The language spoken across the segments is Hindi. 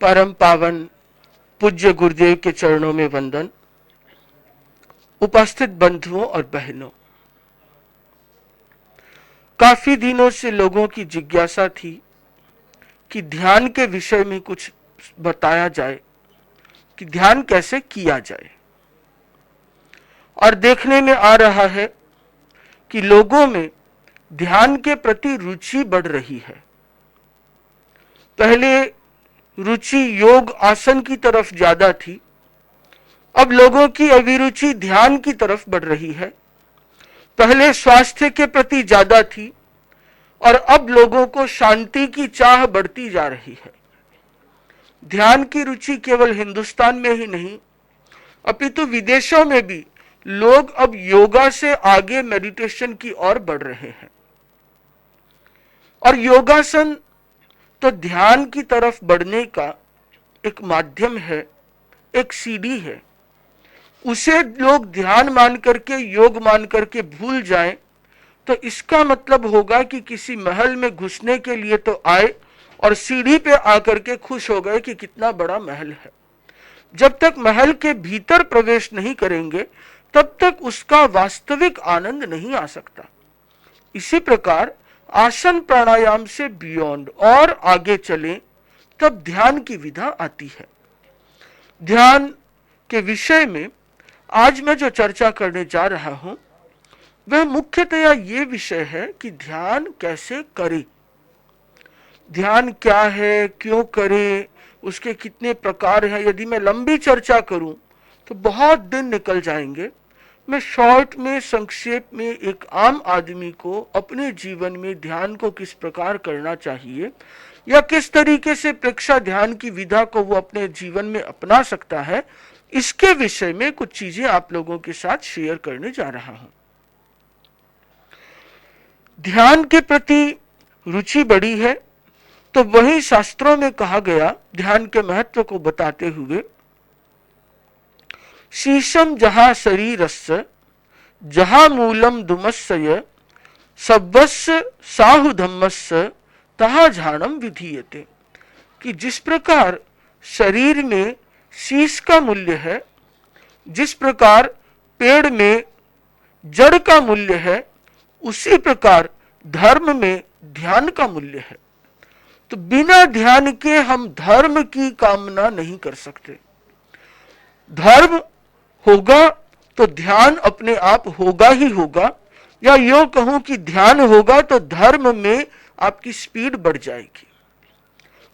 परम पावन पूज्य गुरुदेव के चरणों में वंदन। उपस्थित बंधुओं और बहनों, काफी दिनों से लोगों की जिज्ञासा थी कि ध्यान के विषय में कुछ बताया जाए कि ध्यान कैसे किया जाए, और देखने में आ रहा है कि लोगों में ध्यान के प्रति रुचि बढ़ रही है। पहले रुचि योग आसन की तरफ ज्यादा थी, अब लोगों की अभिरुचि ध्यान की तरफ बढ़ रही है। पहले स्वास्थ्य के प्रति ज्यादा थी और अब लोगों को शांति की चाह बढ़ती जा रही है। ध्यान की रुचि केवल हिंदुस्तान में ही नहीं अपितु विदेशों में भी लोग अब योगा से आगे मेडिटेशन की ओर बढ़ रहे हैं। और योगासन तो ध्यान की तरफ बढ़ने का एक माध्यम है, एक सीढ़ी है। उसे लोग ध्यान मान करके, योग मान करके भूल जाएं तो इसका मतलब होगा कि किसी महल में घुसने के लिए तो आए और सीढ़ी पे आकर के खुश हो गए कि कितना बड़ा महल है। जब तक महल के भीतर प्रवेश नहीं करेंगे तब तक उसका वास्तविक आनंद नहीं आ सकता। इसी प्रकार आसन प्राणायाम से बियॉन्ड और आगे चले तब ध्यान की विधा आती है। ध्यान के विषय में आज मैं जो चर्चा करने जा रहा हूं वह मुख्यतया ये विषय है कि ध्यान कैसे करें, ध्यान क्या है, क्यों करें, उसके कितने प्रकार हैं। यदि मैं लंबी चर्चा करूं तो बहुत दिन निकल जाएंगे। मैं शॉर्ट में, संक्षेप में एक आम आदमी को अपने जीवन में ध्यान को किस प्रकार करना चाहिए या किस तरीके से प्रेक्षा ध्यान की विधा को वो अपने जीवन में अपना सकता है, इसके विषय में कुछ चीजें आप लोगों के साथ शेयर करने जा रहा हूं। ध्यान के प्रति रुचि बढ़ी है तो वही शास्त्रों में कहा गया, ध्यान के महत्व को बताते हुए, शीशम जहां शरीरस्य जहां मूलम धुमस्य सब्बस्य साहु धम्मस्य तहा झाणम विधीयते। कि जिस प्रकार शरीर में शीश का मूल्य है, जिस प्रकार पेड़ में जड़ का मूल्य है, उसी प्रकार धर्म में ध्यान का मूल्य है। तो बिना ध्यान के हम धर्म की कामना नहीं कर सकते। धर्म होगा तो ध्यान अपने आप होगा ही होगा, या यूं कहूं कि ध्यान होगा तो धर्म में आपकी स्पीड बढ़ जाएगी।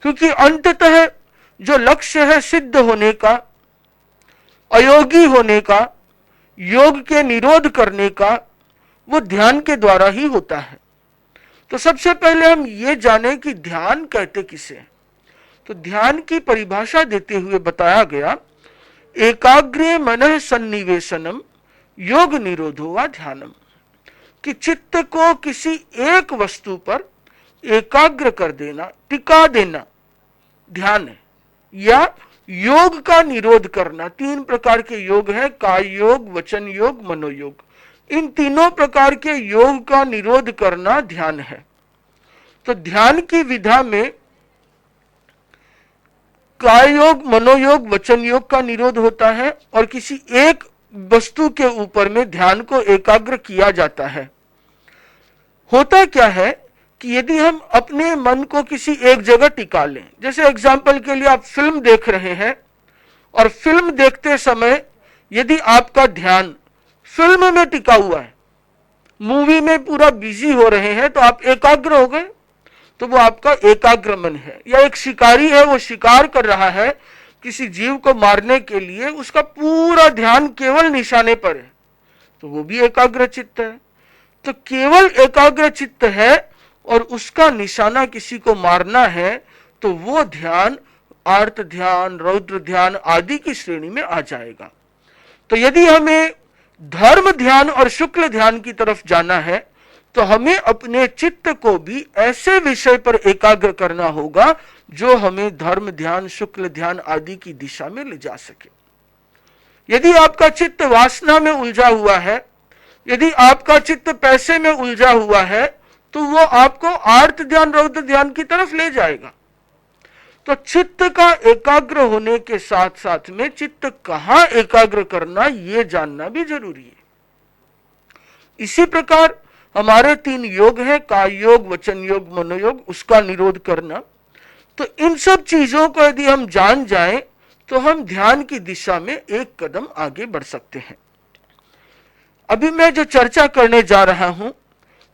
क्योंकि अंततः जो लक्ष्य है सिद्ध होने का, अयोगी होने का, योग के निरोध करने का, वो ध्यान के द्वारा ही होता है। तो सबसे पहले हम ये जानें कि ध्यान कहते किसे। तो ध्यान की परिभाषा देते हुए बताया गया, एकाग्रे मनः सन्निवेशनम योग निरोधो वा ध्यानम। कि चित्त को किसी एक वस्तु पर एकाग्र कर देना, टिका देना ध्यान है, या योग का निरोध करना। तीन प्रकार के योग है, काय योग, वचन योग, मनोयोग। इन तीनों प्रकार के योग का निरोध करना ध्यान है। तो ध्यान की विधा में काय योग, मनोयोग, वचन योग का निरोध होता है और किसी एक वस्तु के ऊपर में ध्यान को एकाग्र किया जाता है। होता क्या है कि यदि हम अपने मन को किसी एक जगह टिका लें, जैसे एग्जाम्पल के लिए आप फिल्म देख रहे हैं और फिल्म देखते समय यदि आपका ध्यान फिल्म में टिका हुआ है, मूवी में पूरा बिजी हो रहे हैं, तो आप एकाग्र हो गए, तो वो आपका एकाग्र मन है। या एक शिकारी है, वो शिकार कर रहा है किसी जीव को मारने के लिए, उसका पूरा ध्यान केवल निशाने पर है, तो वो भी एकाग्र चित्त है। तो केवल एकाग्र चित्त है और उसका निशाना किसी को मारना है, तो वो ध्यान आर्त ध्यान, रौद्र ध्यान आदि की श्रेणी में आ जाएगा। तो यदि हमें धर्म ध्यान और शुक्ल ध्यान की तरफ जाना है तो हमें अपने चित्त को भी ऐसे विषय पर एकाग्र करना होगा जो हमें धर्म ध्यान, शुक्ल ध्यान आदि की दिशा में ले जा सके। यदि आपका चित्त वासना में उलझा हुआ है, यदि आपका चित्त पैसे में उलझा हुआ है, तो वो आपको आर्त ध्यान, रौद्र ध्यान की तरफ ले जाएगा। तो चित्त का एकाग्र होने के साथ साथ में चित्त कहां एकाग्र करना ये जानना भी जरूरी है। इसी प्रकार हमारे 3 योग हैं, काय योग, वचन योग, मनोयोग, उसका निरोध करना। तो इन सब चीजों को यदि हम जान जाएं तो हम ध्यान की दिशा में एक कदम आगे बढ़ सकते हैं। अभी मैं जो चर्चा करने जा रहा हूं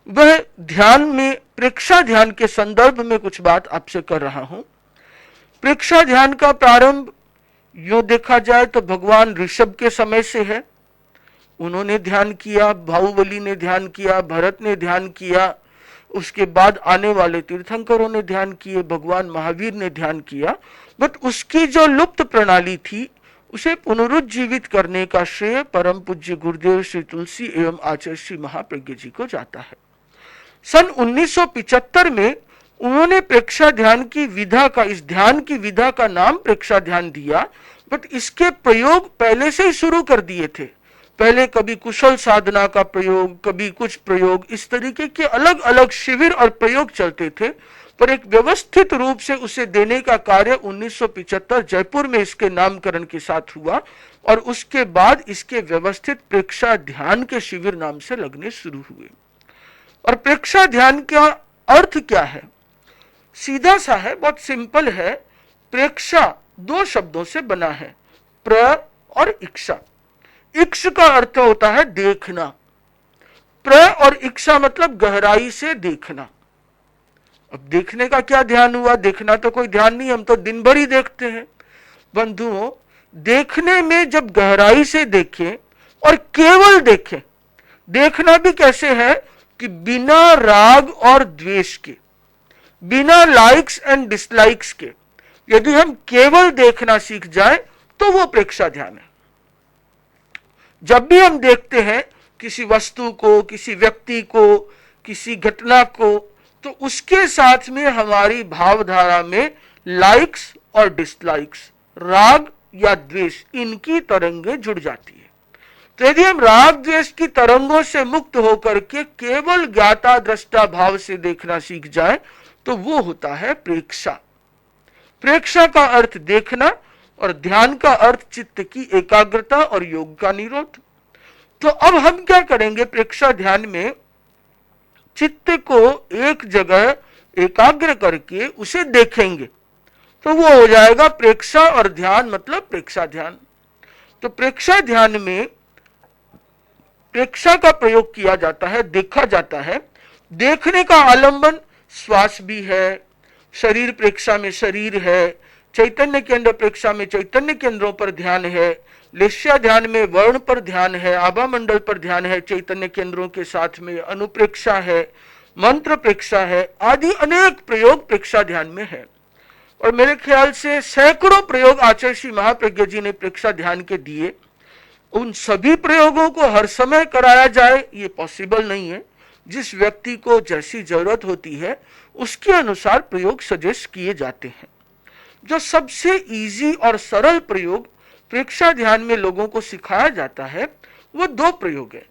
वह ध्यान में प्रेक्षा ध्यान के संदर्भ में कुछ बात आपसे कर रहा हूं। प्रेक्षा ध्यान का प्रारंभ यूं देखा जाए तो भगवान ऋषभ के समय से है। उन्होंने ध्यान किया, बाहुबली ने ध्यान किया, भरत ने ध्यान किया, उसके बाद आने वाले तीर्थंकरों ने ध्यान किए, भगवान महावीर ने ध्यान किया। बट उसकी जो लुप्त प्रणाली थी उसे पुनरुज्जीवित करने का श्रेय परम पूज्य गुरुदेव श्री तुलसी एवं आचार्य श्री महाप्रज्ञ जी को जाता है। सन 1975 में उन्होंने प्रेक्षा ध्यान की विधा का, इस ध्यान की विधा का नाम प्रेक्षा ध्यान दिया। बट इसके प्रयोग पहले से ही शुरू कर दिए थे। पहले कभी कुशल साधना का प्रयोग, कभी कुछ प्रयोग, इस तरीके के अलग अलग शिविर और प्रयोग चलते थे। पर एक व्यवस्थित रूप से उसे देने का कार्य 1975 जयपुर में इसके नामकरण के साथ हुआ और उसके बाद इसके व्यवस्थित प्रेक्षा ध्यान के शिविर नाम से लगने शुरू हुए। और प्रेक्षा ध्यान का अर्थ क्या है? सीधा सा है, बहुत सिंपल है। प्रेक्षा 2 शब्दों से बना है, प्र और इक्षा। इक्ष का अर्थ होता है देखना, प्र और इक्षा मतलब गहराई से देखना। अब देखने का क्या ध्यान हुआ? देखना तो कोई ध्यान नहीं, हम तो दिन भर ही देखते हैं। बंधुओं, देखने में जब गहराई से देखें और केवल देखें, देखना भी कैसे है कि बिना राग और द्वेष के, बिना लाइक्स एंड डिसलाइक्स के यदि हम केवल देखना सीख जाए तो वो प्रेक्षा ध्यान है। जब भी हम देखते हैं किसी वस्तु को, किसी व्यक्ति को, किसी घटना को, तो उसके साथ में हमारी भावधारा में लाइक्स और डिसलाइक्स, राग या द्वेष, इनकी तरंगें जुड़ जाती है। तो यदि हम राग द्वेष की तरंगों से मुक्त होकर के केवल ज्ञाता दृष्टा भाव से देखना सीख जाए तो वो होता है प्रेक्षा। प्रेक्षा का अर्थ देखना और ध्यान का अर्थ चित्त की एकाग्रता और योग का निरोध। तो अब हम क्या करेंगे? प्रेक्षा ध्यान में चित्त को एक जगह एकाग्र करके उसे देखेंगे तो वो हो जाएगा प्रेक्षा और ध्यान मतलब प्रेक्षा ध्यान। तो प्रेक्षा ध्यान में प्रेक्षा का प्रयोग किया जाता है, देखा जाता है। देखने का आलंबन श्वास भी है, शरीर प्रेक्षा में शरीर है, चैतन्य केंद्र प्रेक्षा में चैतन्य केंद्रों पर ध्यान है, लेश्या ध्यान में वर्ण पर ध्यान है, आभा मंडल पर ध्यान है, चैतन्य केंद्रों के साथ में अनुप्रेक्षा है, मंत्र प्रेक्षा है, आदि अनेक प्रयोग प्रेक्षा ध्यान में है। और मेरे ख्याल से सैकड़ों प्रयोग आचार्य श्री महाप्रज्ञ जी ने प्रेक्षा ध्यान के दिए। उन सभी प्रयोगों को हर समय कराया जाए ये पॉसिबल नहीं है। जिस व्यक्ति को जैसी जरूरत होती है उसके अनुसार प्रयोग सजेस्ट किए जाते हैं। जो सबसे इजी और सरल प्रयोग प्रेक्षा ध्यान में लोगों को सिखाया जाता है वो 2 प्रयोग है,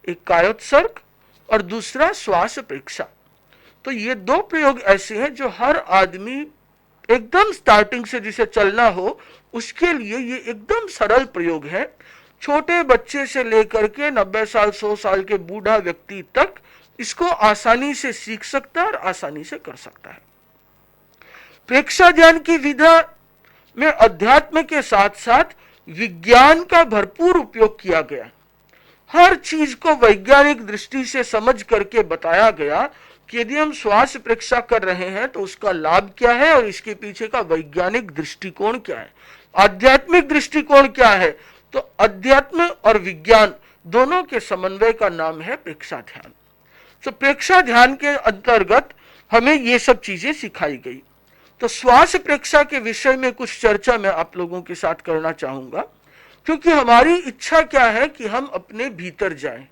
एक कायोत्सर्ग और दूसरा श्वास प्रेक्षा। तो ये 2 प्रयोग ऐसे हैं जो हर आदमी एकदम स्टार्टिंग से जिसे चलना हो उसके लिए ये एकदम सरल प्रयोग है। छोटे बच्चे से लेकर के 90 साल 100 साल के बूढ़ा व्यक्ति तक इसको आसानी से सीख सकता है और आसानी से कर सकता है। प्रेक्षा ध्यान की विधा में अध्यात्म के साथ साथ विज्ञान का भरपूर उपयोग किया गया। हर चीज को वैज्ञानिक दृष्टि से समझ करके बताया गया कि यदि हम श्वास प्रेक्षा कर रहे हैं तो उसका लाभ क्या है और इसके पीछे का वैज्ञानिक दृष्टिकोण क्या है, आध्यात्मिक दृष्टिकोण क्या है। तो अध्यात्म और विज्ञान दोनों के समन्वय का नाम है प्रेक्षा ध्यान। तो प्रेक्षा ध्यान के अंतर्गत हमें ये सब चीजें सिखाई गई। तो श्वास प्रेक्षा के विषय में कुछ चर्चा मैं आप लोगों के साथ करना चाहूंगा, क्योंकि हमारी इच्छा क्या है कि हम अपने भीतर जाएं।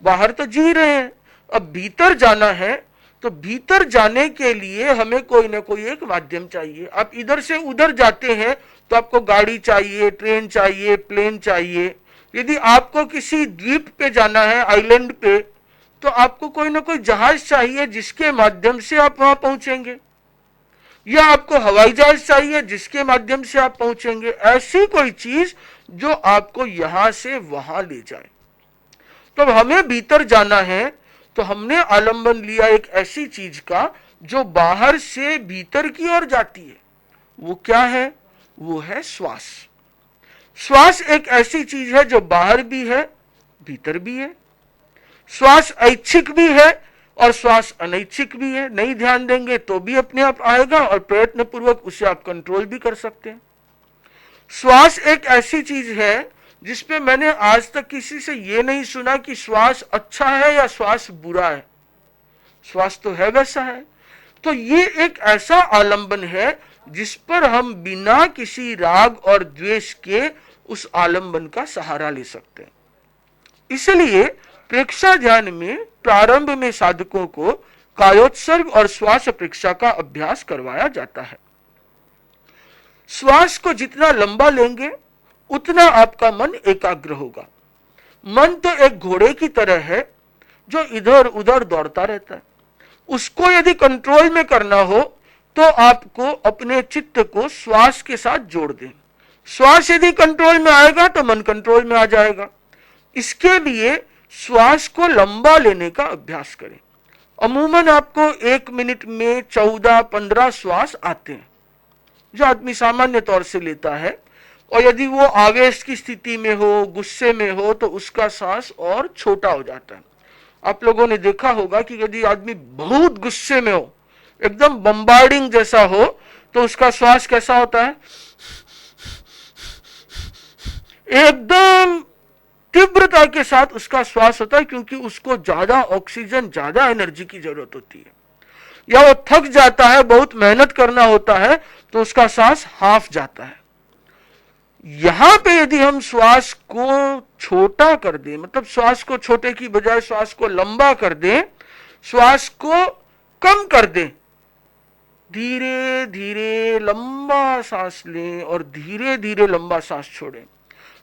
बाहर तो जी रहे हैं, अब भीतर जाना है तो भीतर जाने के लिए हमें कोई ना कोई एक माध्यम चाहिए। आप इधर से उधर जाते हैं तो आपको गाड़ी चाहिए, ट्रेन चाहिए, प्लेन चाहिए। यदि आपको किसी द्वीप पे जाना है, आइलैंड पे, तो आपको कोई ना कोई जहाज चाहिए जिसके माध्यम से आप वहां पहुंचेंगे। या आपको हवाई जहाज चाहिए जिसके माध्यम से आप पहुंचेंगे, ऐसी कोई चीज जो आपको यहां से वहां ले जाए। तो हमें भीतर जाना है तो हमने आलंबन लिया एक ऐसी चीज का जो बाहर से भीतर की ओर जाती है। वो क्या है? वो है श्वास। श्वास एक ऐसी चीज है जो बाहर भी है, भीतर भी है। श्वास ऐच्छिक भी है और श्वास अनैच्छिक भी है। नहीं ध्यान देंगे तो भी अपने आप आएगा और प्रयत्न पूर्वक उसे आप कंट्रोल भी कर सकते हैं। श्वास एक ऐसी चीज है जिसपे मैंने आज तक किसी से यह नहीं सुना कि श्वास अच्छा है या श्वास बुरा है। श्वास तो है वैसा है। तो ये एक ऐसा आलंबन है जिस पर हम बिना किसी राग और द्वेष के उस आलंबन का सहारा ले सकते हैं। इसलिए प्रेक्षा ध्यान में प्रारंभ में साधकों को कायोत्सर्ग और श्वास प्रेक्षा का अभ्यास करवाया जाता है। श्वास को जितना लंबा लेंगे उतना आपका मन एकाग्र होगा। मन तो एक घोड़े की तरह है जो इधर उधर दौड़ता रहता है। उसको यदि कंट्रोल में करना हो तो आपको अपने चित्त को श्वास के साथ जोड़ दें। श्वास यदि कंट्रोल में आएगा तो मन कंट्रोल में आ जाएगा। इसके लिए श्वास को लंबा लेने का अभ्यास करें। अमूमन आपको 1 मिनट में 14-15 श्वास आते हैं जो आदमी सामान्य तौर से लेता है। और यदि वो आवेश की स्थिति में हो, गुस्से में हो, तो उसका सांस और छोटा हो जाता है। आप लोगों ने देखा होगा कि यदि आदमी बहुत गुस्से में हो, एकदम बम्बार्डिंग जैसा हो, तो उसका श्वास कैसा होता है? एकदम तीव्रता के साथ उसका श्वास होता है, क्योंकि उसको ज्यादा ऑक्सीजन, ज्यादा एनर्जी की जरूरत होती है। या वो थक जाता है, बहुत मेहनत करना होता है, तो उसका सांस हाफ जाता है। यहां पे यदि हम श्वास को छोटा कर दें, मतलब श्वास को छोटे की बजाय श्वास को लंबा कर दें, श्वास को कम कर दें, धीरे धीरे लंबा सांस लें और धीरे धीरे लंबा सांस छोड़ें,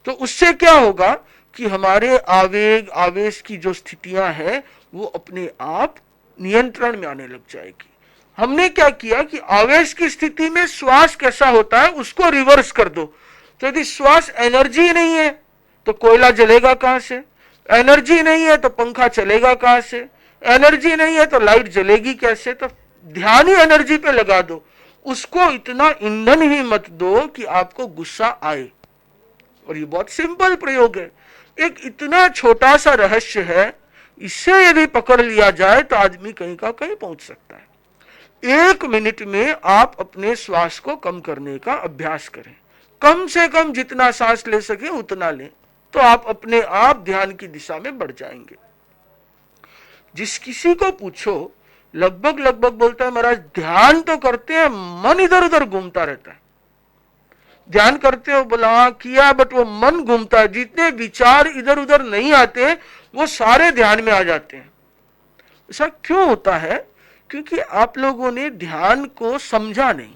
तो उससे क्या होगा कि हमारे आवेग, आवेश की जो स्थितियां हैं वो अपने आप नियंत्रण में आने लग जाएगी। हमने क्या किया कि आवेश की स्थिति में श्वास कैसा होता है उसको रिवर्स कर दो। तो यदि श्वास एनर्जी नहीं है तो कोयला जलेगा कहां से? एनर्जी नहीं है तो पंखा चलेगा कहां से? एनर्जी नहीं है तो लाइट जलेगी कैसे? तो ध्यान ही एनर्जी पे लगा दो। उसको इतना ईंधन ही मत दो कि आपको गुस्सा आए। और ये बहुत सिंपल प्रयोग है, एक इतना छोटा सा रहस्य है, इसे यदि पकड़ लिया जाए तो आदमी कहीं का कहीं पहुंच सकता है। 1 मिनट में आप अपने श्वास को कम करने का अभ्यास करें। कम से कम जितना सांस ले सके उतना लें, तो आप अपने आप ध्यान की दिशा में बढ़ जाएंगे। जिस किसी को पूछो लगभग बोलता है, महाराज ध्यान तो करते हैं, मन इधर उधर घूमता रहता है। ध्यान करते हो? बोला हाँ किया, बट वो मन घूमता है। जितने विचार इधर उधर नहीं आते वो सारे ध्यान में आ जाते हैं। ऐसा क्यों होता है? क्योंकि आप लोगों ने ध्यान को समझा नहीं,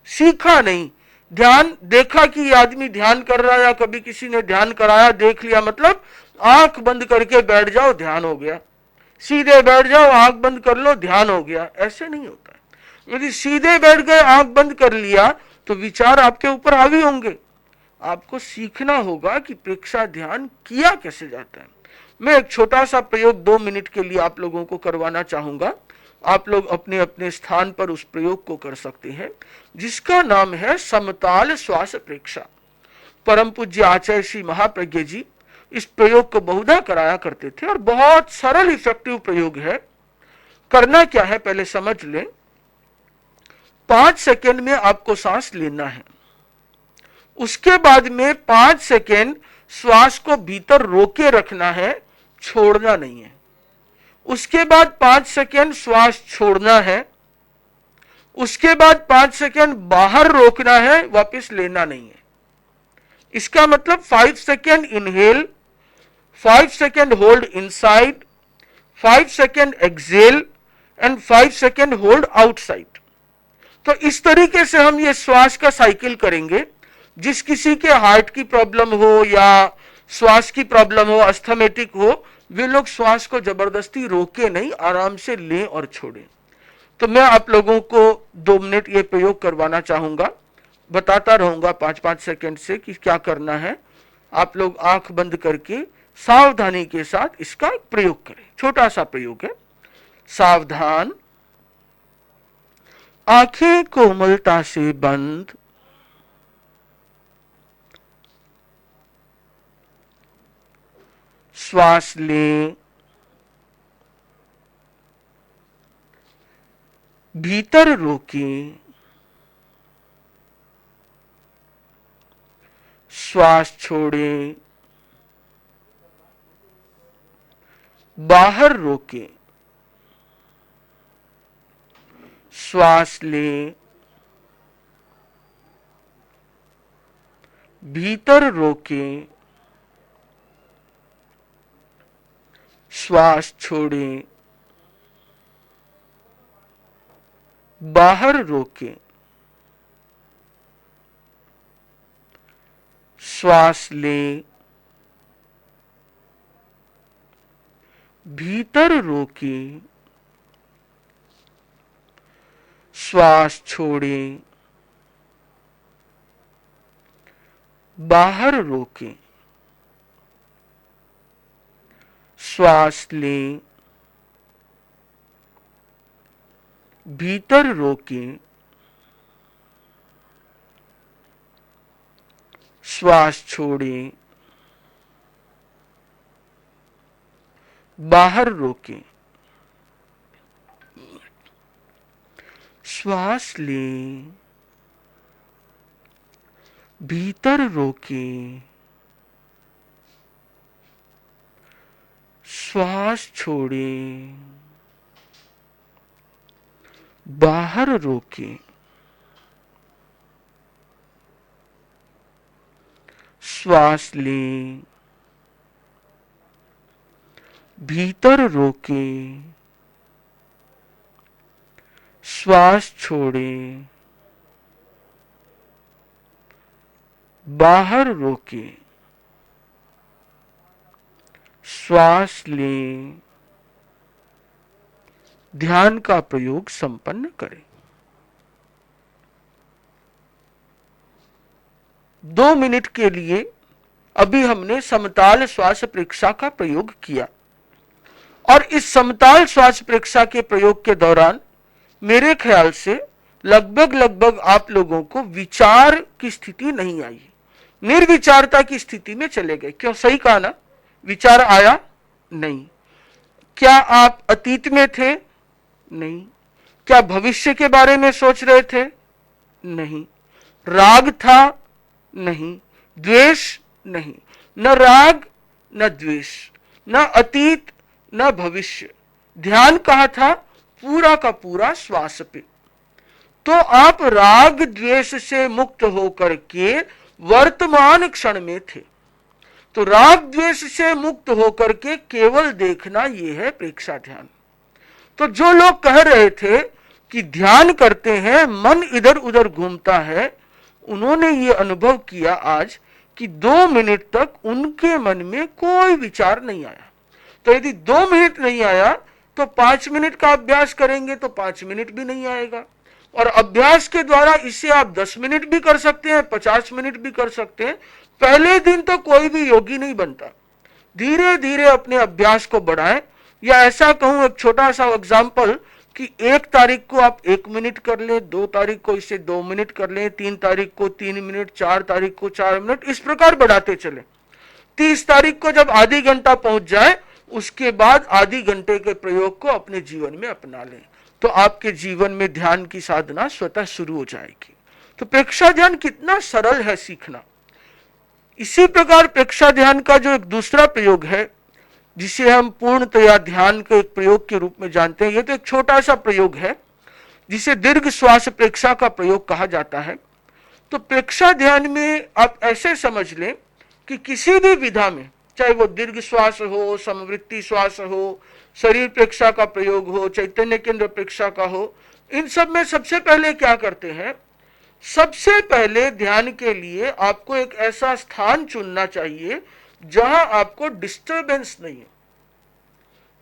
सीखा नहीं। ध्यान देखा कि ये आदमी ध्यान कर रहा है, या कभी किसी ने ध्यान कराया, देख लिया, मतलब आंख बंद करके बैठ जाओ ध्यान हो गया, सीधे बैठ जाओ आंख बंद कर लो ध्यान हो गया। ऐसे नहीं होता है। यदि सीधे बैठ गए, आंख बंद कर लिया, तो विचार आपके ऊपर हावी होंगे। आपको सीखना होगा कि प्रेक्षा ध्यान किया कैसे जाता है। मैं एक छोटा सा प्रयोग 2 मिनट के लिए आप लोगों को करवाना चाहूंगा। आप लोग अपने अपने स्थान पर उस प्रयोग को कर सकते हैं, जिसका नाम है समताल श्वास प्रेक्षा। परम पूज्य आचार्य श्री महाप्रज्ञ जी इस प्रयोग को बहुधा कराया करते थे और बहुत सरल इफेक्टिव प्रयोग है। करना क्या है पहले समझ लें। 5 सेकेंड में आपको सांस लेना है, उसके बाद में 5 सेकेंड श्वास को भीतर रोके रखना है, छोड़ना नहीं है। उसके बाद 5 सेकेंड श्वास छोड़ना है, उसके बाद 5 सेकेंड बाहर रोकना है, वापस लेना नहीं है। इसका मतलब 5 second inhale, 5 second hold inside, 5 second exhale and 5 second hold outside. तो इस तरीके से हम ये श्वास का साइकिल करेंगे। जिस किसी के हार्ट की प्रॉब्लम हो या श्वास की प्रॉब्लम हो, अस्थमेटिक हो, वे लोग श्वास को जबरदस्ती रोके नहीं, आराम से लें और छोड़ें। तो मैं आप लोगों को 2 मिनट ये प्रयोग करवाना चाहूंगा, बताता रहूंगा 5-5 सेकंड से कि क्या करना है। आप लोग आंख बंद करके सावधानी के साथ इसका प्रयोग करें। छोटा सा प्रयोग है। सावधान, आंखें कोमलता से बंद, श्वास लें, भीतर रोकें, श्वास छोड़ें, बाहर रोकें, श्वास लें, भीतर रोकें, श्वास छोड़ें, बाहर रोकें, श्वास लें, भीतर रोकें, श्वास छोड़ें, बाहर रोकें, श्वास लें, भीतर रोकें, श्वास छोड़ें, बाहर रोकें, श्वास लें, भीतर रोकें, श्वास छोड़ें, बाहर रोकें, श्वास लें, भीतर रोकें, श्वास छोड़ें, बाहर रोकें, श्वास लें, ध्यान का प्रयोग संपन्न करें। 2 मिनट के लिए अभी हमने समताल श्वास परीक्षा का प्रयोग किया और इस समताल श्वास परीक्षा के प्रयोग के दौरान मेरे ख्याल से लगभग आप लोगों को विचार की स्थिति नहीं आई, निर्विचारता की स्थिति में चले गए। क्यों? सही कहा ना? विचार आया नहीं। क्या आप अतीत में थे? नहीं। क्या भविष्य के बारे में सोच रहे थे? नहीं। राग था? नहीं। द्वेष? नहीं। न राग न द्वेष, न अतीत न भविष्य। ध्यान कहाँ था? पूरा का पूरा श्वास पे। तो आप राग द्वेष से मुक्त होकर के वर्तमान क्षण में थे। तो राग द्वेष से मुक्त होकर के केवल देखना, यह है प्रेक्षा ध्यान। तो जो लोग कह रहे थे कि ध्यान करते हैं मन इधर उधर घूमता है, उन्होंने ये अनुभव किया आज कि 2 मिनट तक उनके मन में कोई विचार नहीं आया। तो यदि 2 मिनट नहीं आया तो 5 मिनट का अभ्यास करेंगे तो 5 मिनट भी नहीं आएगा। और अभ्यास के द्वारा इसे आप 10 मिनट भी कर सकते हैं, 50 मिनट भी कर सकते हैं। पहले दिन तो कोई भी योगी नहीं बनता। धीरे धीरे अपने अभ्यास को बढ़ाएं। या ऐसा कहूं, एक छोटा सा एग्जाम्पल कि 1 तारीख को आप 1 मिनट कर लें, 2 तारीख को इसे 2 मिनट कर लें, 3 तारीख को 3 मिनट, 4 तारीख को 4 मिनट, इस प्रकार बढ़ाते चले। 30 तारीख को जब आधी घंटा पहुंच जाए, उसके बाद आधी घंटे के प्रयोग को अपने जीवन में अपना लें, तो आपके जीवन में ध्यान की साधना स्वतः शुरू हो जाएगी। तो प्रेक्षा ध्यान कितना सरल है सीखना। इसी प्रकार प्रेक्षा ध्यान का जो एक दूसरा प्रयोग है, जिसे हम पूर्णतया ध्यान के एक प्रयोग के रूप में जानते हैं, यह तो एक छोटा सा प्रयोग है जिसे दीर्घ श्वास प्रेक्षा का प्रयोग कहा जाता है। तो प्रेक्षा ध्यान में आप ऐसे समझ लें कि किसी भी विधा में, चाहे वो दीर्घ श्वास हो, समवृत्ति श्वास हो, शरीर प्रेक्षा का प्रयोग हो, चैतन्य केंद्र प्रेक्षा का हो, इन सब में सबसे पहले क्या करते हैं? सबसे पहले ध्यान के लिए आपको एक ऐसा स्थान चुनना चाहिए जहां आपको डिस्टरबेंस नहीं है,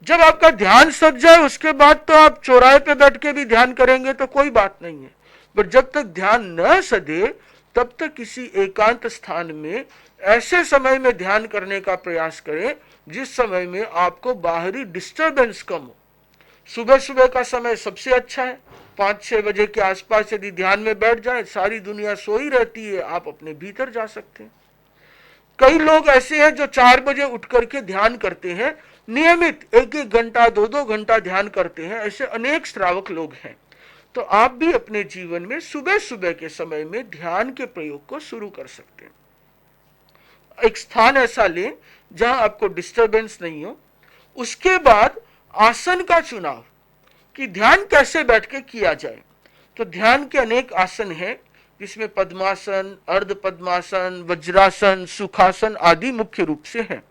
जब आपका ध्यान सज जाए उसके बाद तो आप चौराहे पे बैठ के भी ध्यान करेंगे तो कोई बात नहीं है, पर जब तक ध्यान न सजे तब तक किसी एकांत स्थान में ऐसे समय में ध्यान करने का प्रयास करें जिस समय में आपको बाहरी डिस्टरबेंस कम हो। सुबह सुबह का समय सबसे अच्छा है, 5-6 बजे के आसपास यदि ध्यान में बैठ जाए, सारी दुनिया सोई रहती है, आप अपने भीतर जा सकते हैं। कई लोग ऐसे हैं जो 4 बजे उठ करके ध्यान करते हैं, नियमित 1-1 घंटा 2-2 घंटा ध्यान करते हैं, ऐसे अनेक श्रावक लोग हैं। तो आप भी अपने जीवन में सुबह सुबह के समय में ध्यान के प्रयोग को शुरू कर सकते हैं। एक स्थान ऐसा लें जहां आपको डिस्टरबेंस नहीं हो। उसके बाद आसन का चुनाव, कि ध्यान कैसे बैठ के किया जाए। तो ध्यान के अनेक आसन हैं, जिसमें पद्मासन, अर्ध पद्मासन, वज्रासन, सुखासन आदि मुख्य रूप से हैं।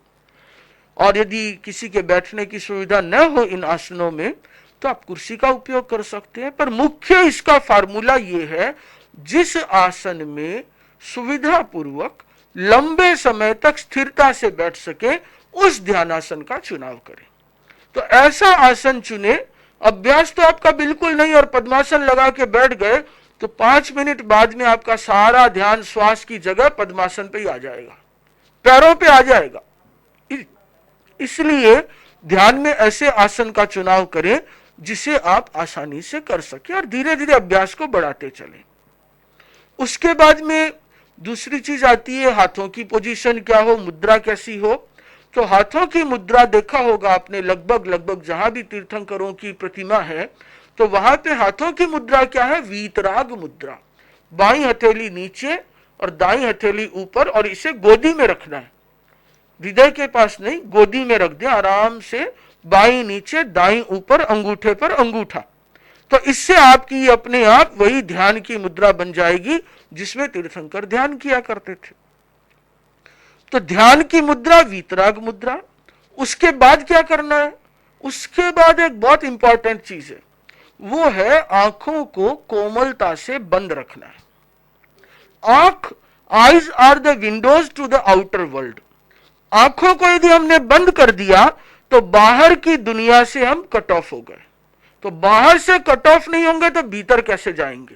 और यदि किसी के बैठने की सुविधा न हो इन आसनों में तो आप कुर्सी का उपयोग कर सकते हैं, पर मुख्य इसका फार्मूला ये है, जिस आसन में सुविधा पूर्वक लंबे समय तक स्थिरता से बैठ सके उस ध्यानासन का चुनाव करें। तो ऐसा आसन चुने, अभ्यास तो आपका बिल्कुल नहीं और पद्मासन लगा के बैठ गए तो 5 मिनट बाद में आपका सारा ध्यान श्वास की जगह पद्मासन पे ही आ जाएगा, पैरों पे आ जाएगा। इसलिए ध्यान में ऐसे आसन का चुनाव करें जिसे आप आसानी से कर सके और धीरे धीरे अभ्यास को बढ़ाते चलें। उसके बाद में दूसरी चीज आती है, हाथों की पोजीशन क्या हो, मुद्रा कैसी हो। तो हाथों की मुद्रा देखा होगा आपने, लगभग लगभग जहां भी तीर्थंकरों की प्रतिमा है तो वहां पे हाथों की मुद्रा क्या है, वीतराग मुद्रा। बाईं हथेली नीचे और दाईं हथेली ऊपर, और इसे गोदी में रखना है, हृदय के पास नहीं, गोदी में रख दे आराम से, बाईं नीचे दाईं ऊपर, अंगूठे पर अंगूठा। तो इससे आपकी अपने आप वही ध्यान की मुद्रा बन जाएगी जिसमें तीर्थंकर ध्यान किया करते थे। तो ध्यान की मुद्रा वीतराग मुद्रा। उसके बाद क्या करना है, उसके बाद एक बहुत इंपॉर्टेंट चीज है, वो है आंखों को कोमलता से बंद रखना है। आंख, eyes are the windows to the outer world. आंखों को यदि हमने बंद कर दिया तो बाहर की दुनिया से हम कट ऑफ हो गए। तो बाहर से कट ऑफ नहीं होंगे तो भीतर कैसे जाएंगे।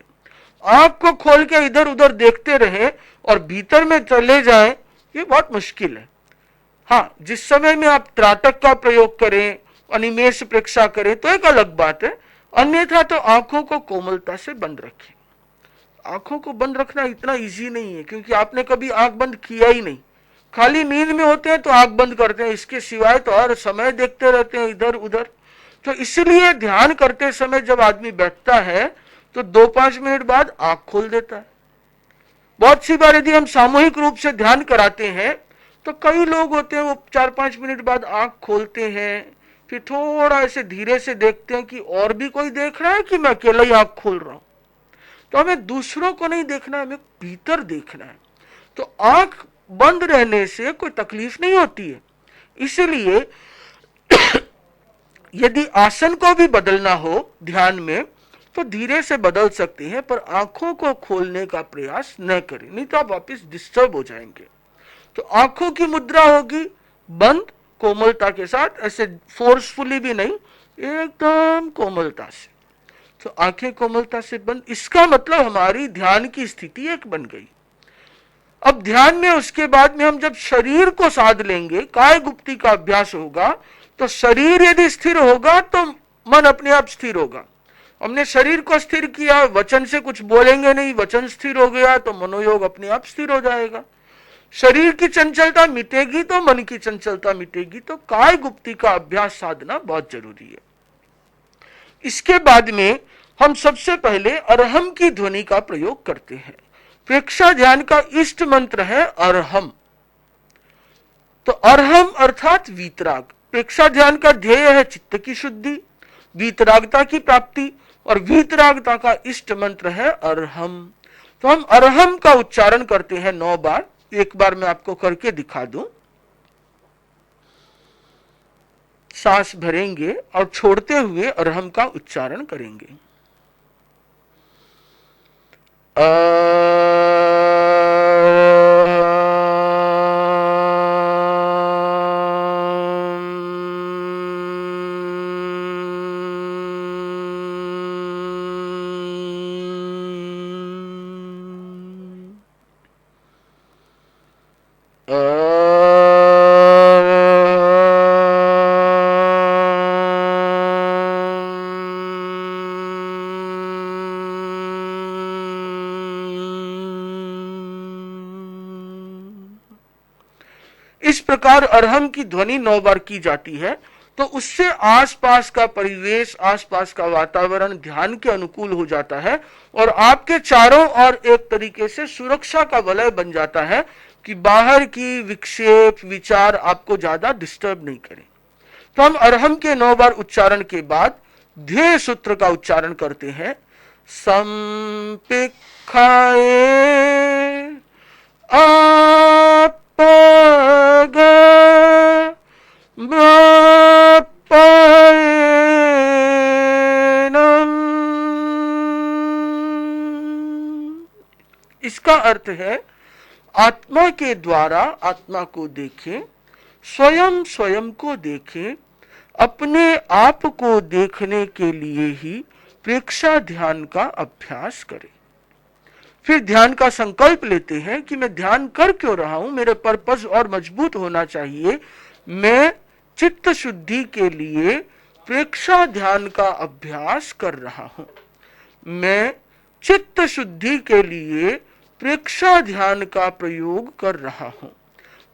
आंख को खोल के इधर उधर देखते रहे और भीतर में चले जाएं, ये बहुत मुश्किल है। हाँ, जिस समय में आप त्राटक का प्रयोग करें, अनिमेष प्रेक्षा करें तो एक अलग बात है, अन्यथा तो आंखों को कोमलता से बंद रखें। आंखों को बंद रखना इतना इजी नहीं है, क्योंकि आपने कभी आंख बंद किया ही नहीं। खाली नींद में होते हैं तो आंख बंद करते हैं, इसके सिवाय तो हर समय देखते रहते हैं इधर उधर। तो इसलिए ध्यान करते समय जब आदमी बैठता है तो 2-5 मिनट बाद आंख खोल देता है। बहुत सी बार यदि हम सामूहिक रूप से ध्यान कराते हैं तो कई लोग होते हैं वो 4-5 मिनट बाद आंख खोलते हैं, फिर थोड़ा ऐसे धीरे से देखते हैं कि और भी कोई देख रहा है कि मैं अकेला ही आंख खोल रहा हूं। तो हमें दूसरों को नहीं देखना है, हमें भीतर देखना है। तो आंख बंद रहने से कोई तकलीफ नहीं होती है। इसलिए यदि आसन को भी बदलना हो ध्यान में तो धीरे से बदल सकते हैं, पर आंखों को खोलने का प्रयास न करें, नहीं तो आप वापस डिस्टर्ब हो जाएंगे। तो आंखों की मुद्रा होगी बंद, कोमलता के साथ, ऐसे फोर्सफुली भी नहीं, एकदम कोमलता से। तो आंखें कोमलता से बंद, इसका मतलब हमारी ध्यान की स्थिति एक बन गई। अब ध्यान में उसके बाद में हम जब शरीर को साध लेंगे, काय गुप्ती का अभ्यास होगा, तो शरीर यदि स्थिर होगा तो मन अपने आप स्थिर होगा। हमने शरीर को स्थिर किया, वचन से कुछ बोलेंगे नहीं, वचन स्थिर हो गया तो मनोयोग अपने आप स्थिर हो जाएगा। शरीर की चंचलता मिटेगी तो मन की चंचलता मिटेगी। तो काय गुप्ती का अभ्यास साधना बहुत जरूरी है। इसके बाद में हम सबसे पहले अरहम की ध्वनि का प्रयोग करते हैं। प्रेक्षा ध्यान का इष्ट मंत्र है अरहम। तो अरहम अर्थात वीतराग। प्रेक्षा ध्यान का ध्येय है चित्त की शुद्धि, वीतरागता की प्राप्ति, और वीतरागता का इष्ट मंत्र है अरहम। तो हम अरहम का उच्चारण करते हैं 9 बार। एक बार मैं आपको करके दिखा दूं। सांस भरेंगे और छोड़ते हुए अरहम का उच्चारण करेंगे। इस प्रकार अरहम की ध्वनि 9 बार की जाती है, तो उससे आसपास का परिवेश, आसपास का वातावरण ध्यान के अनुकूल हो जाता है और आपके चारों ओर एक तरीके से सुरक्षा का वलय बन जाता है कि बाहर की विक्षेप विचार आपको ज्यादा डिस्टर्ब नहीं करें। तो हम अरहम के 9 बार उच्चारण के बाद ध्येय सूत्र का उच्चारण करते हैं। संपिखाए आपग इसका अर्थ है आत्मा के द्वारा आत्मा को देखें, स्वयं स्वयं को देखें, अपने आप को देखने के लिए ही प्रेक्षा ध्यान का अभ्यास करें। फिर ध्यान का संकल्प लेते हैं कि मैं ध्यान कर क्यों रहा हूं, मेरे पर्पस और मजबूत होना चाहिए। मैं चित्त शुद्धि के लिए प्रेक्षा ध्यान का अभ्यास कर रहा हूं। मैं चित्त शुद्धि के लिए प्रेक्षा ध्यान का प्रयोग कर रहा हूं।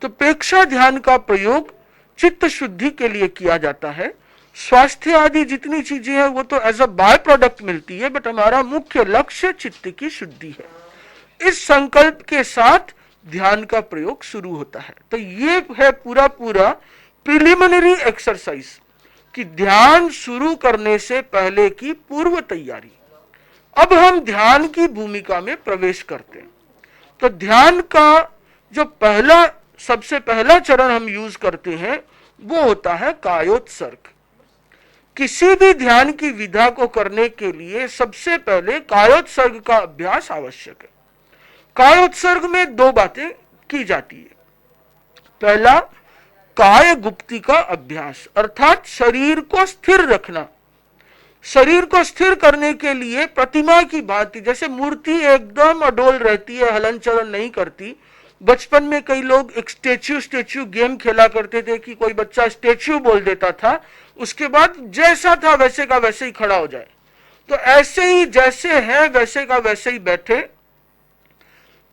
तो प्रेक्षा ध्यान का प्रयोग चित्त शुद्धि के लिए किया जाता है। स्वास्थ्य आदि जितनी चीजें हैं वो तो एज अ बाय प्रोडक्ट मिलती है, बट हमारा मुख्य लक्ष्य चित्त की शुद्धि है। इस संकल्प के साथ ध्यान का प्रयोग शुरू होता है। तो ये है पूरा पूरा प्रिलिमिनरी एक्सरसाइज कि ध्यान शुरू करने से पहले की पूर्व तैयारी। अब हम ध्यान की भूमिका में प्रवेश करते हैं। तो ध्यान का जो सबसे पहला चरण हम यूज करते हैं वो होता है कायोत्सर्ग। किसी भी ध्यान की विधा को करने के लिए सबसे पहले कायोत्सर्ग का अभ्यास आवश्यक है। कायोत्सर्ग में 2 बातें की जाती है। पहला, काय गुप्ति का अभ्यास, अर्थात शरीर को स्थिर रखना। शरीर को स्थिर करने के लिए प्रतिमा की भांति, जैसे मूर्ति एकदम अडोल रहती है, हलन चलन नहीं करती। बचपन में कई लोग एक स्टेच्यू गेम खेला करते थे कि कोई बच्चा स्टेच्यू बोल देता था, उसके बाद जैसा था वैसे का वैसे ही खड़ा हो जाए। तो ऐसे ही जैसे है वैसे का वैसे ही बैठे,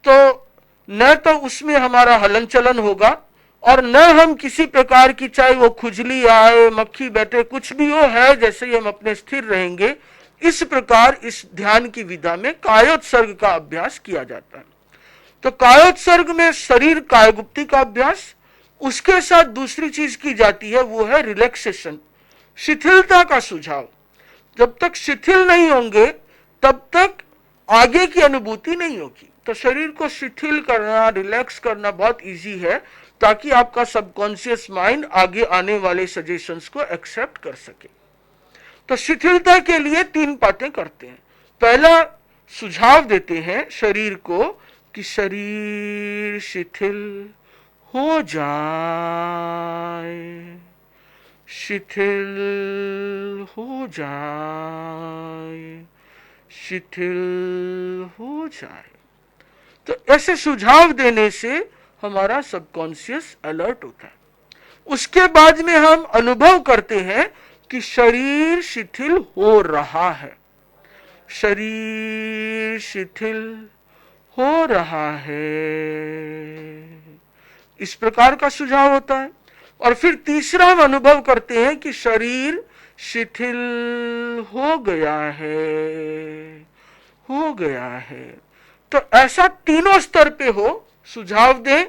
तो न तो उसमें हमारा हलन चलन होगा और न हम किसी प्रकार की, चाहे वो खुजली आए, मक्खी बैठे, कुछ भी हो, है जैसे ही हम अपने स्थिर रहेंगे। इस प्रकार इस ध्यान की विधा में कायोत्सर्ग का अभ्यास किया जाता है। तो कायोत्सर्ग में शरीर कायगुप्ति का अभ्यास, उसके साथ दूसरी चीज की जाती है वो है रिलैक्सेशन, शिथिलता का सुझाव। जब तक शिथिल नहीं होंगे तब तक आगे की अनुभूति नहीं होगी। तो शरीर को शिथिल करना, रिलैक्स करना बहुत इजी है, ताकि आपका सबकॉन्शियस माइंड आगे आने वाले सजेशंस को एक्सेप्ट कर सके। तो शिथिलता के लिए 3 बातें करते हैं। पहला, सुझाव देते हैं शरीर को कि शरीर शिथिल हो जाए, शिथिल हो जाए, शिथिल हो जाए। तो ऐसे सुझाव देने से हमारा सबकॉन्शियस अलर्ट होता है। उसके बाद में हम अनुभव करते हैं कि शरीर शिथिल हो रहा है, शरीर शिथिल हो रहा है, इस प्रकार का सुझाव होता है। और फिर तीसरा हम अनुभव करते हैं कि शरीर शिथिल हो गया है, हो गया है। तो ऐसा तीनों स्तर पे हो, सुझाव दें,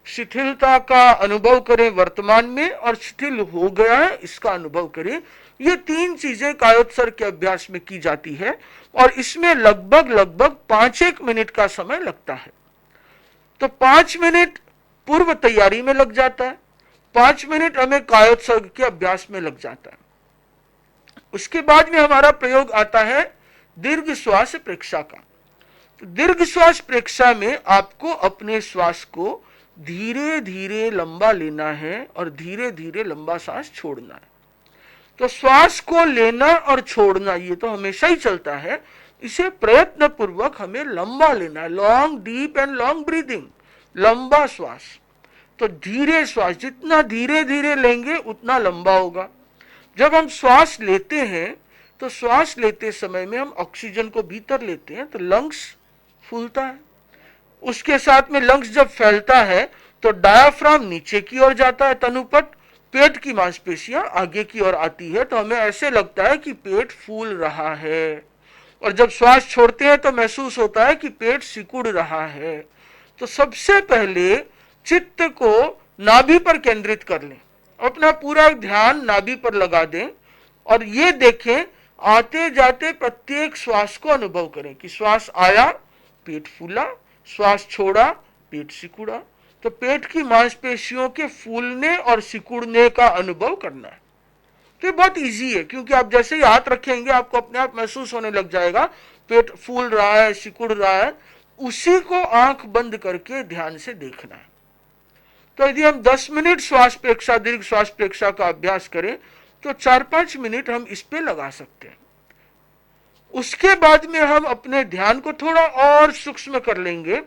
शिथिलता का अनुभव करें वर्तमान में, और शिथिल हो गया है इसका अनुभव करें। ये 3 चीजें कायोत्सर्ग के अभ्यास में की जाती है और इसमें लगभग 5-1 मिनट का समय लगता है। तो 5 मिनट पूर्व तैयारी में लग जाता है, 5 मिनट हमें कायोत्सर्ग के अभ्यास में लग जाता है। उसके बाद में हमारा प्रयोग आता है दीर्घ श्वास प्रेक्षा का। तो दीर्घ श्वास प्रेक्षा में आपको अपने श्वास को धीरे धीरे लंबा लेना है और धीरे धीरे लंबा सांस छोड़ना है। तो श्वास को लेना और छोड़ना ये तो हमेशा ही चलता है, इसे प्रयत्न पूर्वक हमें लंबा लेना है। Long, deep and long breathing, लंबा श्वास। तो धीरे श्वास, जितना धीरे धीरे लेंगे उतना लंबा होगा। जब हम श्वास लेते हैं तो श्वास लेते समय में हम ऑक्सीजन को भीतर लेते हैं तो लंग्स फूलता है, उसके साथ में लंग्स जब फैलता है तो डायाफ्राम नीचे की ओर जाता है, तनुपट, पेट की मांसपेशियां आगे की ओर आती है, तो हमें ऐसे लगता है कि पेट फूल रहा है। और जब श्वास छोड़ते हैं तो महसूस होता है कि पेट सिकुड़ रहा है। तो सबसे पहले चित्त को नाभि पर केंद्रित कर लें, अपना पूरा ध्यान नाभि पर लगा दें और ये देखें, आते जाते प्रत्येक श्वास को अनुभव करें कि श्वास आया पेट फूला, श्वास छोड़ा पेट सिकुड़ा। तो पेट की मांसपेशियों के फूलने और सिकुड़ने का अनुभव करना है। तो ये बहुत इजी है, क्योंकि आप जैसे ही हाथ रखेंगे आपको अपने आप महसूस होने लग जाएगा पेट फूल रहा है, सिकुड़ रहा है। उसी को आंख बंद करके ध्यान से देखना है। तो यदि हम 10 मिनट श्वास प्रेक्षा, दीर्घ श्वास प्रेक्षा का अभ्यास करें तो 4-5 मिनट हम इस पे लगा सकते हैं। उसके बाद में हम अपने ध्यान को थोड़ा और सूक्ष्म कर लेंगे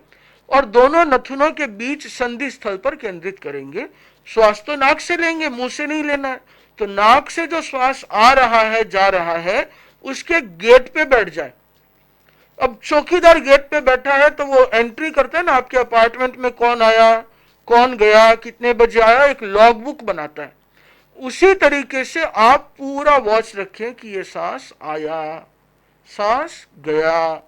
और दोनों नथुनों के बीच संधि स्थल पर केंद्रित करेंगे। श्वास तो नाक से लेंगे, मुंह से नहीं लेना है। तो नाक से जो श्वास आ रहा है, जा रहा है, उसके गेट पे बैठ जाए। अब चौकीदार गेट पे बैठा है तो वो एंट्री करता है ना, आपके अपार्टमेंट में कौन आया, कौन गया, कितने बजे आया, एक लॉग बुक बनाता है। उसी तरीके से आप पूरा वॉच रखें कि ये सांस आया, सांस गया,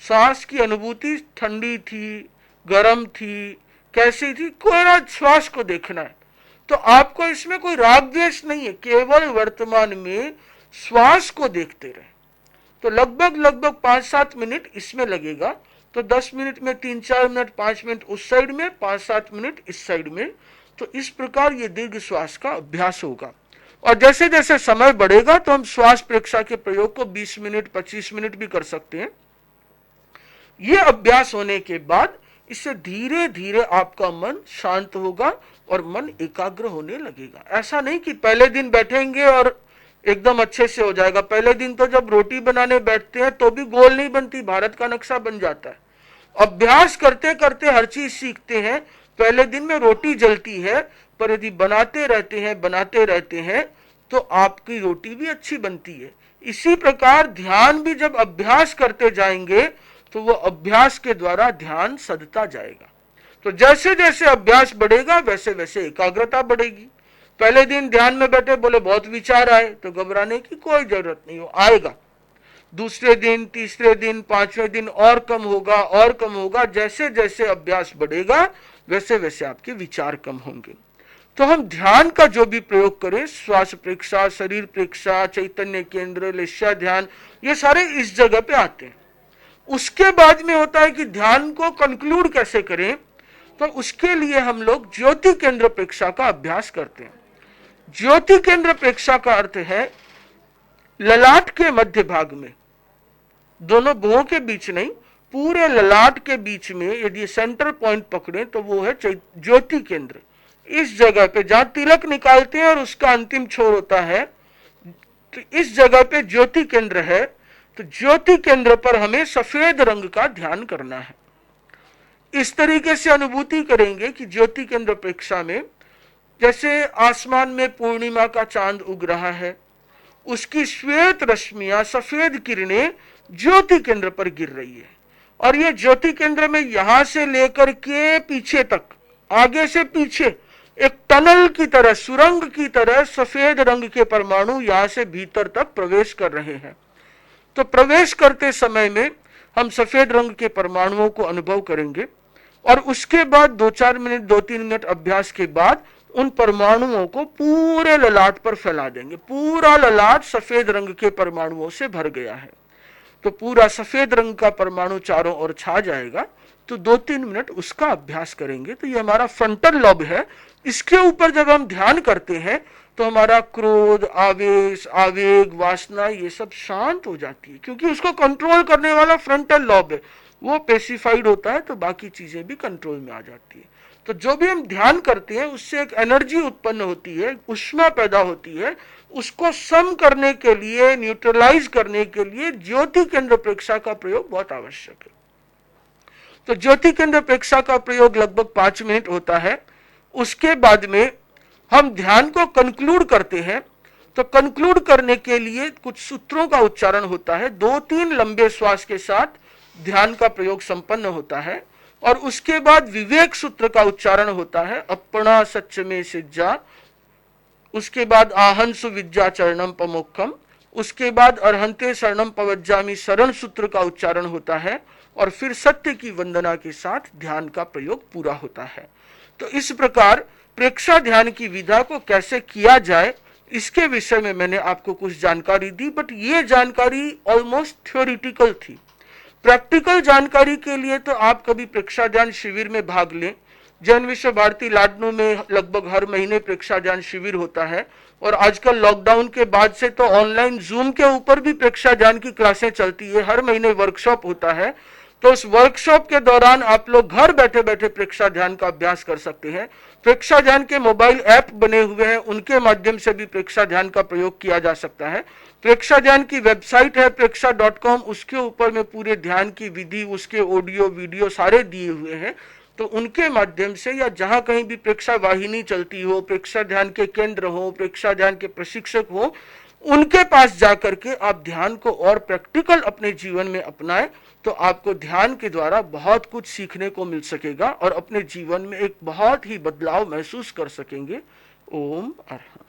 सांस की अनुभूति ठंडी थी, गर्म थी, कैसी थी, कोई श्वास को देखना है। तो आपको इसमें कोई राग द्वेष नहीं है, केवल वर्तमान में श्वास को देखते रहे। तो लगभग 5-7 मिनट इसमें लगेगा। तो 10 मिनट में 3-4 मिनट, 5 मिनट उस साइड में, 5-7 मिनट इस साइड में। तो इस प्रकार ये दीर्घ श्वास का अभ्यास होगा। और जैसे जैसे समय बढ़ेगा तो हम श्वास प्रेक्षा के प्रयोग को 20 मिनट, 25 मिनट भी कर सकते हैं। ये अभ्यास होने के बाद इससे धीरे धीरे आपका मन शांत होगा और मन एकाग्र होने लगेगा। ऐसा नहीं कि पहले दिन बैठेंगे और एकदम अच्छे से हो जाएगा। पहले दिन तो जब रोटी बनाने बैठते हैं तो भी गोल नहीं बनती, भारत का नक्शा बन जाता है। अभ्यास करते करते हर चीज सीखते हैं। पहले दिन में रोटी जलती है, पर यदि बनाते रहते हैं तो आपकी रोटी भी अच्छी बनती है। इसी प्रकार ध्यान भी जब अभ्यास करते जाएंगे तो वो अभ्यास के द्वारा ध्यान सधता जाएगा। तो जैसे जैसे अभ्यास बढ़ेगा वैसे वैसे एकाग्रता बढ़ेगी। पहले दिन ध्यान में बैठे, बोले बहुत विचार आए, तो घबराने की कोई जरूरत नहीं हो, आएगा। दूसरे दिन, तीसरे दिन, 5वें दिन और कम होगा, और कम होगा। जैसे जैसे अभ्यास बढ़ेगा वैसे वैसे आपके विचार कम होंगे। तो हम ध्यान का जो भी प्रयोग करें, श्वास प्रेक्षा, शरीर प्रेक्षा, चैतन्य केंद्र, लेस्या ध्यान, ये सारे इस जगह पे आते हैं। उसके बाद में होता है कि ध्यान को कंक्लूड कैसे करें, तो उसके लिए हम लोग ज्योति केंद्र प्रेक्षा का अभ्यास करते हैं। ज्योति केंद्र प्रेक्षा का अर्थ है ललाट के मध्य भाग में, दोनों भुवों के बीच नहीं, पूरे ललाट के बीच में यदि सेंटर पॉइंट पकड़े तो वो है ज्योति केंद्र। इस जगह पे जहां तिलक निकालते हैं और उसका अंतिम छोर होता है, तो इस जगह पे ज्योति केंद्र है। तो ज्योति केंद्र पर हमें सफेद रंग का ध्यान करना है। इस तरीके से अनुभूति करेंगे कि ज्योति केंद्र प्रेक्षा में जैसे आसमान में पूर्णिमा का चांद उग रहा है, उसकी श्वेत रश्मियां, सफेद किरणें ज्योति केंद्र पर गिर रही है। और ये ज्योति केंद्र में यहां से लेकर के पीछे तक, आगे से पीछे, एक टनल की तरह, सुरंग की तरह सफेद रंग के परमाणु यहां से भीतर तक प्रवेश कर रहे हैं। तो प्रवेश करते समय में हम सफेद रंग के परमाणुओं को अनुभव करेंगे और उसके बाद 2-4 मिनट, 2-3 मिनट अभ्यास के बाद उन परमाणुओं को पूरे ललाट पर फैला देंगे। पूरा ललाट सफेद रंग के परमाणुओं से भर गया है। तो पूरा सफेद रंग का परमाणु चारों ओर छा जाएगा। तो 2-3 मिनट उसका अभ्यास करेंगे। तो ये हमारा फ्रंटल लॉब है। इसके ऊपर जब हम ध्यान करते हैं तो हमारा क्रोध, आवेश, आवेग, वासना, ये सब शांत हो जाती है, क्योंकि उसको कंट्रोल करने वाला फ्रंटल लॉब है। वो पेसिफाइड होता है तो बाकी चीजें भी कंट्रोल में आ जाती है। तो जो भी हम ध्यान करते हैं उससे एक एनर्जी उत्पन्न होती है, ऊष्मा पैदा होती है। उसको सम करने के लिए, न्यूट्रलाइज करने के लिए ज्योति केंद्र प्रेक्षा का प्रयोग बहुत आवश्यक है। तो ज्योति केंद्र प्रेक्षा का प्रयोग लगभग 5 मिनट होता है। उसके बाद में हम ध्यान को कंक्लूड करते हैं। तो कंक्लूड करने के लिए कुछ सूत्रों का उच्चारण होता है, 2-3 लंबे श्वास के साथ ध्यान का प्रयोग संपन्न होता है। और उसके बाद विवेक सूत्र का उच्चारण होता है, अपना सच में सिज्जा। उसके बाद आहंसु विद्या चरणम पमोक्षम। उसके बाद अरहंते शरणम पवज्जामि शरण सूत्र का उच्चारण होता है। और फिर सत्य की वंदना के साथ ध्यान का प्रयोग पूरा होता है। तो इस प्रकार प्रेक्षा ध्यान की विधा को कैसे किया जाए, इसके विषय में मैंने आपको कुछ जानकारी दी, बट ये जानकारी ऑलमोस्ट थ्योरिटिकल थी। प्रैक्टिकल जानकारी के लिए तो आप कभी प्रेक्षा ध्यान शिविर में भाग लें। जैन विश्व भारती लाडनू में लगभग हर महीने प्रेक्षा ध्यान शिविर होता है। और आजकल लॉकडाउन के बाद से तो ऑनलाइन जूम के ऊपर भी प्रेक्षा ध्यान की क्लासें चलती है, हर महीने वर्कशॉप होता है। तो उस वर्कशॉप के दौरान आप लोग घर बैठे बैठे प्रेक्षा ध्यान का अभ्यास कर सकते हैं। प्रेक्षा ध्यान के मोबाइल ऐप बने हुए हैं, उनके माध्यम से भी प्रेक्षा ध्यान का प्रयोग किया जा सकता है। प्रेक्षा ध्यान की वेबसाइट है preksha.com, उसके ऊपर में पूरे ध्यान की विधि, उसके ऑडियो वीडियो सारे दिए हुए हैं। तो उनके माध्यम से या जहां कहीं भी प्रेक्षा वाहिनी चलती हो, प्रेक्षा ध्यान के केंद्र हो, प्रेक्षा ध्यान के प्रशिक्षक हो, उनके पास जाकर के आप ध्यान को और प्रैक्टिकल अपने जीवन में अपनाएं। तो आपको ध्यान के द्वारा बहुत कुछ सीखने को मिल सकेगा और अपने जीवन में एक बहुत ही बदलाव महसूस कर सकेंगे। ओम अरहत।